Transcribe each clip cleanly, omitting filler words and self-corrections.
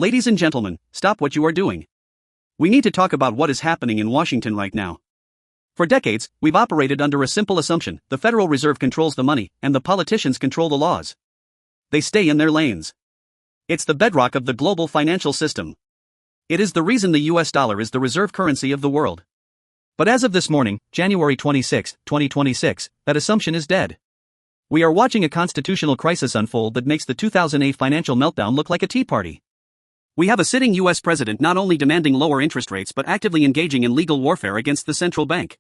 Ladies and gentlemen, stop what you are doing. We need to talk about what is happening in Washington right now. For decades, we've operated under a simple assumption: the Federal Reserve controls the money, and the politicians control the laws. They stay in their lanes. It's the bedrock of the global financial system. It is the reason the US dollar is the reserve currency of the world. But as of this morning, January 26, 2026, that assumption is dead. We are watching a constitutional crisis unfold that makes the 2008 financial meltdown look like a tea party. We have a sitting US president not only demanding lower interest rates but actively engaging in legal warfare against the central bank.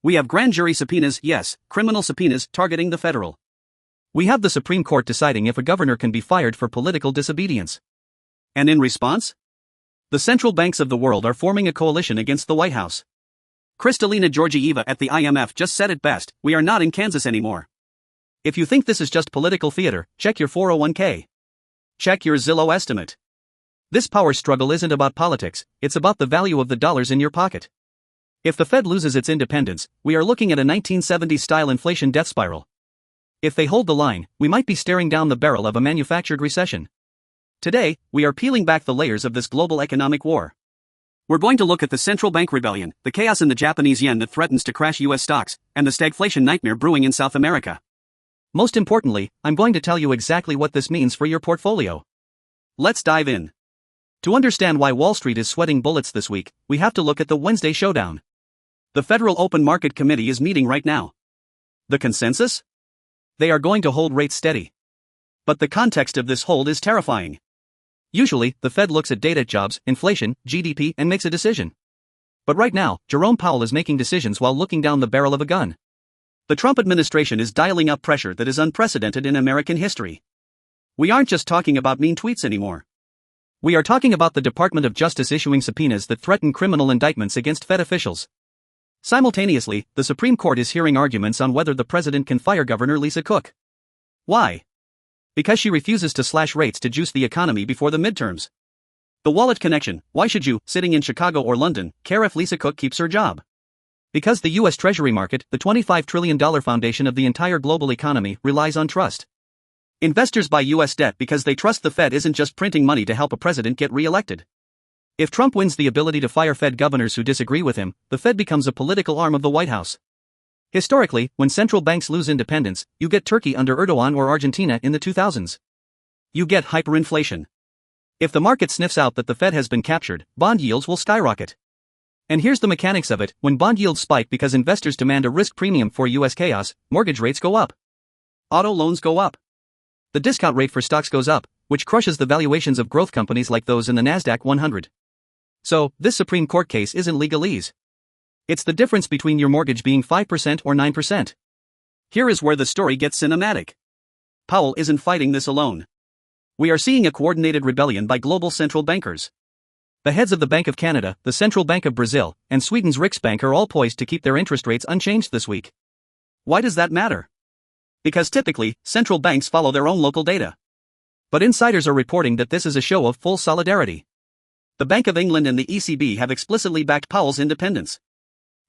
We have grand jury subpoenas, yes, criminal subpoenas, targeting the federal. We have the Supreme Court deciding if a governor can be fired for political disobedience. And in response? The central banks of the world are forming a coalition against the White House. Kristalina Georgieva at the IMF just said it best: we are not in Kansas anymore. If you think this is just political theater, check your 401k. Check your Zillow estimate. This power struggle isn't about politics, it's about the value of the dollars in your pocket. If the Fed loses its independence, we are looking at a 1970s-style inflation death spiral. If they hold the line, we might be staring down the barrel of a manufactured recession. Today, we are peeling back the layers of this global economic war. We're going to look at the central bank rebellion, the chaos in the Japanese yen that threatens to crash US stocks, and the stagflation nightmare brewing in South America. Most importantly, I'm going to tell you exactly what this means for your portfolio. Let's dive in. To understand why Wall Street is sweating bullets this week, we have to look at the Wednesday Showdown. The Federal Open Market Committee is meeting right now. The consensus? They are going to hold rates steady. But the context of this hold is terrifying. Usually, the Fed looks at data, jobs, inflation, GDP, and makes a decision. But right now, Jerome Powell is making decisions while looking down the barrel of a gun. The Trump administration is dialing up pressure that is unprecedented in American history. We aren't just talking about mean tweets anymore. We are talking about the Department of Justice issuing subpoenas that threaten criminal indictments against Fed officials. Simultaneously, the Supreme Court is hearing arguments on whether the president can fire Governor Lisa Cook. Why? Because she refuses to slash rates to juice the economy before the midterms. The wallet connection: why should you, sitting in Chicago or London, care if Lisa Cook keeps her job? Because the US Treasury market, the $25 trillion foundation of the entire global economy, relies on trust. Investors buy US debt because they trust the Fed isn't just printing money to help a president get re-elected. If Trump wins the ability to fire Fed governors who disagree with him, the Fed becomes a political arm of the White House. Historically, when central banks lose independence, you get Turkey under Erdogan or Argentina in the 2000s. You get hyperinflation. If the market sniffs out that the Fed has been captured, bond yields will skyrocket. And here's the mechanics of it: when bond yields spike because investors demand a risk premium for US chaos, mortgage rates go up. Auto loans go up. The discount rate for stocks goes up, which crushes the valuations of growth companies like those in the NASDAQ 100. So, this Supreme Court case isn't legalese. It's the difference between your mortgage being 5% or 9%. Here is where the story gets cinematic. Powell isn't fighting this alone. We are seeing a coordinated rebellion by global central bankers. The heads of the Bank of Canada, the Central Bank of Brazil, and Sweden's Riksbank are all poised to keep their interest rates unchanged this week. Why does that matter? Because typically, central banks follow their own local data. But insiders are reporting that this is a show of full solidarity. The Bank of England and the ECB have explicitly backed Powell's independence.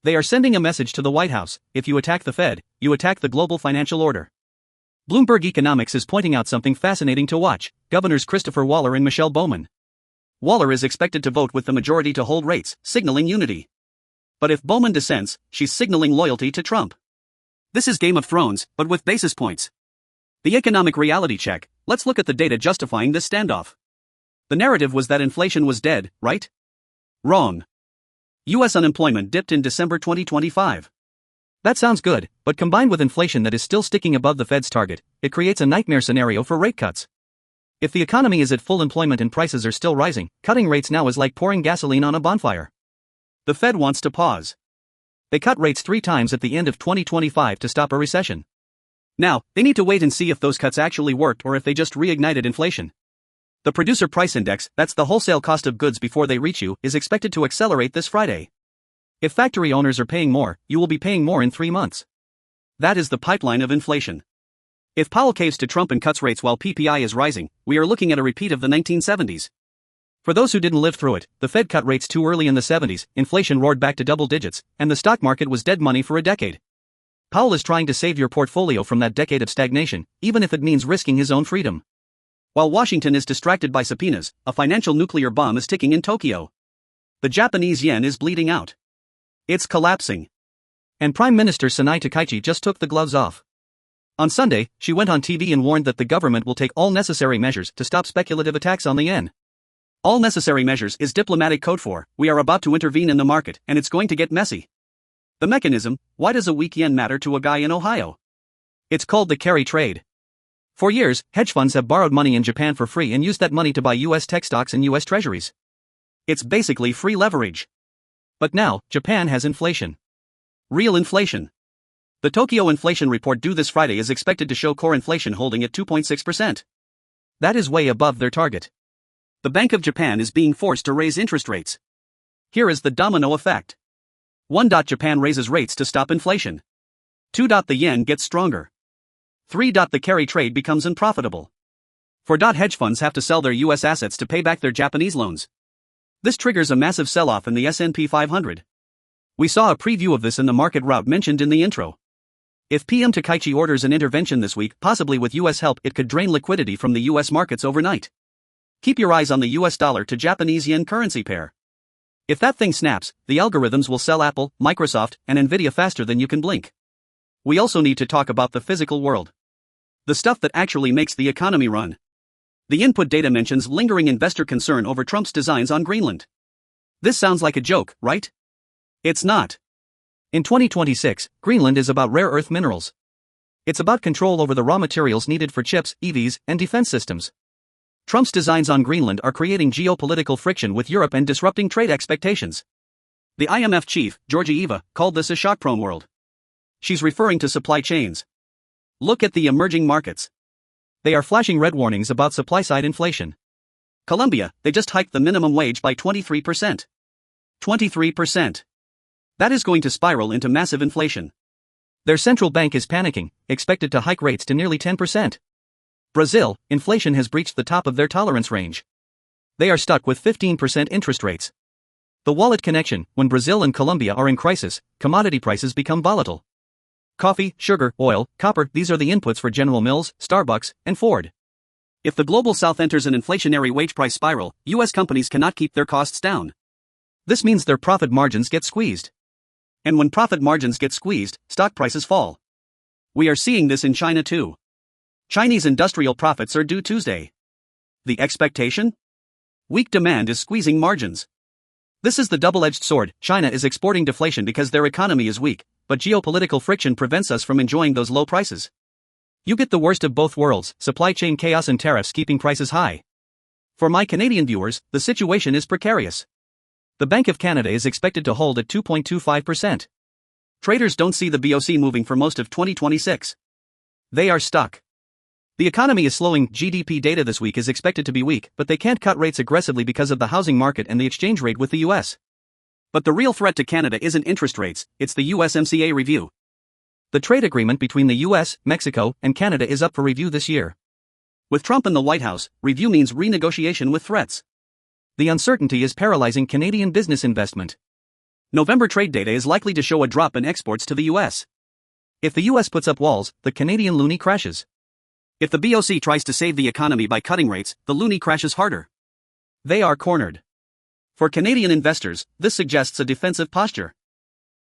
They are sending a message to the White House: if you attack the Fed, you attack the global financial order. Bloomberg Economics is pointing out something fascinating to watch: Governors Christopher Waller and Michelle Bowman. Waller is expected to vote with the majority to hold rates, signaling unity. But if Bowman dissents, she's signaling loyalty to Trump. This is Game of Thrones, but with basis points. The economic reality check: let's look at the data justifying this standoff. The narrative was that inflation was dead, right? Wrong. US unemployment dipped in December 2025. That sounds good, but combined with inflation that is still sticking above the Fed's target, it creates a nightmare scenario for rate cuts. If the economy is at full employment and prices are still rising, cutting rates now is like pouring gasoline on a bonfire. The Fed wants to pause. They cut rates 3 times at the end of 2025 to stop a recession. Now, they need to wait and see if those cuts actually worked or if they just reignited inflation. The Producer Price Index, that's the wholesale cost of goods before they reach you, is expected to accelerate this Friday. If factory owners are paying more, you will be paying more in 3 months. That is the pipeline of inflation. If Powell caves to Trump and cuts rates while PPI is rising, we are looking at a repeat of the 1970s. For those who didn't live through it, the Fed cut rates too early in the 70s, inflation roared back to double digits, and the stock market was dead money for a decade. Powell is trying to save your portfolio from that decade of stagnation, even if it means risking his own freedom. While Washington is distracted by subpoenas, a financial nuclear bomb is ticking in Tokyo. The Japanese yen is bleeding out. It's collapsing. And Prime Minister Sanai Takaichi just took the gloves off. On Sunday, she went on TV and warned that the government will take all necessary measures to stop speculative attacks on the yen. All necessary measures is diplomatic code for, we are about to intervene in the market and it's going to get messy. The mechanism, why does a weak yen matter to a guy in Ohio? It's called the carry trade. For years, hedge funds have borrowed money in Japan for free and used that money to buy US tech stocks and US treasuries. It's basically free leverage. But now, Japan has inflation. Real inflation. The Tokyo inflation report due this Friday is expected to show core inflation holding at 2.6%. That is way above their target. The Bank of Japan is being forced to raise interest rates. Here is the domino effect. 1. Japan raises rates to stop inflation. 2. The yen gets stronger. 3. The carry trade becomes unprofitable. 4. Hedge funds have to sell their US assets to pay back their Japanese loans. This triggers a massive sell-off in the S&P 500. We saw a preview of this in the market route mentioned in the intro. If PM Takaichi orders an intervention this week, possibly with US help, it could drain liquidity from the US markets overnight. Keep your eyes on the US dollar to Japanese yen currency pair. If that thing snaps, the algorithms will sell Apple, Microsoft, and Nvidia faster than you can blink. We also need to talk about the physical world. The stuff that actually makes the economy run. The input data mentions lingering investor concern over Trump's designs on Greenland. This sounds like a joke, right? It's not. In 2026, Greenland is about rare earth minerals. It's about control over the raw materials needed for chips, EVs, and defense systems. Trump's designs on Greenland are creating geopolitical friction with Europe and disrupting trade expectations. The IMF chief, Georgieva, called this a shock-prone world. She's referring to supply chains. Look at the emerging markets. They are flashing red warnings about supply-side inflation. Colombia, they just hiked the minimum wage by 23%. 23%. That is going to spiral into massive inflation. Their central bank is panicking, expected to hike rates to nearly 10%. Brazil, inflation has breached the top of their tolerance range. They are stuck with 15% interest rates. The wallet connection, when Brazil and Colombia are in crisis, commodity prices become volatile. Coffee, sugar, oil, copper, these are the inputs for General Mills, Starbucks, and Ford. If the global south enters an inflationary wage price spiral, US companies cannot keep their costs down. This means their profit margins get squeezed. And when profit margins get squeezed, stock prices fall. We are seeing this in China too. Chinese industrial profits are due Tuesday. The expectation? Weak demand is squeezing margins. This is the double-edged sword. China is exporting deflation because their economy is weak, but geopolitical friction prevents us from enjoying those low prices. You get the worst of both worlds, supply chain chaos and tariffs keeping prices high. For my Canadian viewers, the situation is precarious. The Bank of Canada is expected to hold at 2.25%. Traders don't see the BOC moving for most of 2026. They are stuck. The economy is slowing. GDP data this week is expected to be weak, but they can't cut rates aggressively because of the housing market and the exchange rate with the US. But the real threat to Canada isn't interest rates, it's the USMCA review. The trade agreement between the US, Mexico, and Canada is up for review this year. With Trump in the White House, review means renegotiation with threats. The uncertainty is paralyzing Canadian business investment. November trade data is likely to show a drop in exports to the US. If the US puts up walls, the Canadian loonie crashes. If the BOC tries to save the economy by cutting rates, the loonie crashes harder. They are cornered. For Canadian investors, this suggests a defensive posture.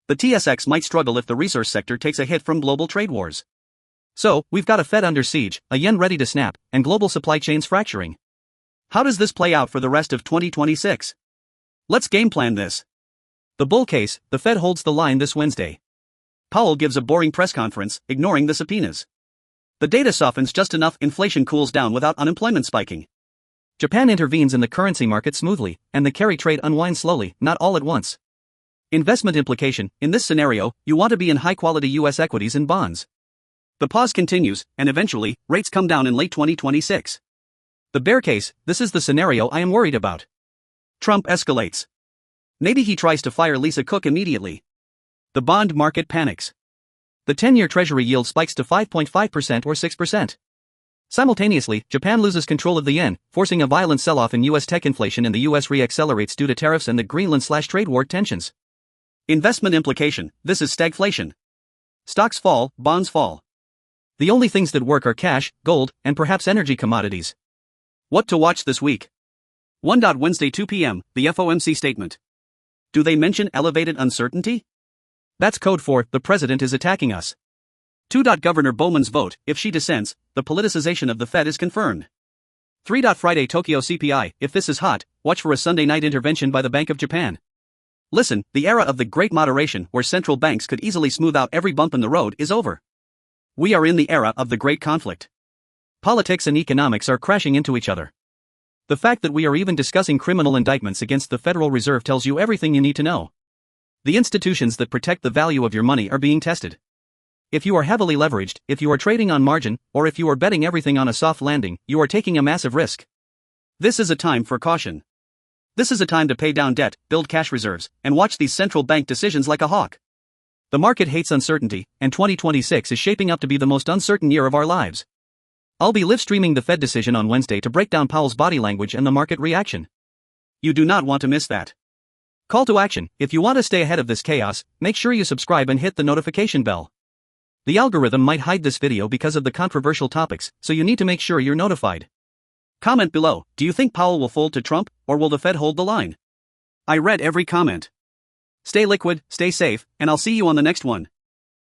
The TSX might struggle if the resource sector takes a hit from global trade wars. So, we've got a Fed under siege, a yen ready to snap, and global supply chains fracturing. How does this play out for the rest of 2026? Let's game plan this. The bull case, the Fed holds the line this Wednesday. Powell gives a boring press conference, ignoring the subpoenas. The data softens just enough, inflation cools down without unemployment spiking. Japan intervenes in the currency market smoothly, and the carry trade unwinds slowly, not all at once. Investment implication, in this scenario, you want to be in high-quality US equities and bonds. The pause continues, and eventually, rates come down in late 2026. The bear case, this is the scenario I am worried about. Trump escalates. Maybe he tries to fire Lisa Cook immediately. The bond market panics. The 10-year Treasury yield spikes to 5.5% or 6%. Simultaneously, Japan loses control of the yen, forcing a violent sell-off in US tech inflation, and the US re-accelerates due to tariffs and the Greenland/trade war tensions. Investment implication, this is stagflation. Stocks fall, bonds fall. The only things that work are cash, gold, and perhaps energy commodities. What to watch this week? 1. Wednesday 2 p.m., the FOMC statement. Do they mention elevated uncertainty? That's code for, the president is attacking us. 2. Governor Bowman's vote, if she dissents, the politicization of the Fed is confirmed. 3. Friday Tokyo CPI, if this is hot, watch for a Sunday night intervention by the Bank of Japan. Listen, the era of the Great Moderation where central banks could easily smooth out every bump in the road is over. We are in the era of the Great Conflict. Politics and economics are crashing into each other. The fact that we are even discussing criminal indictments against the Federal Reserve tells you everything you need to know. The institutions that protect the value of your money are being tested. If you are heavily leveraged, if you are trading on margin, or if you are betting everything on a soft landing, you are taking a massive risk. This is a time for caution. This is a time to pay down debt, build cash reserves, and watch these central bank decisions like a hawk. The market hates uncertainty, and 2026 is shaping up to be the most uncertain year of our lives. I'll be live streaming the Fed decision on Wednesday to break down Powell's body language and the market reaction. You do not want to miss that. Call to action: if you want to stay ahead of this chaos, make sure you subscribe and hit the notification bell. The algorithm might hide this video because of the controversial topics, so you need to make sure you're notified. Comment below: do you think Powell will fold to Trump, or will the Fed hold the line? I read every comment. Stay liquid, stay safe, and I'll see you on the next one.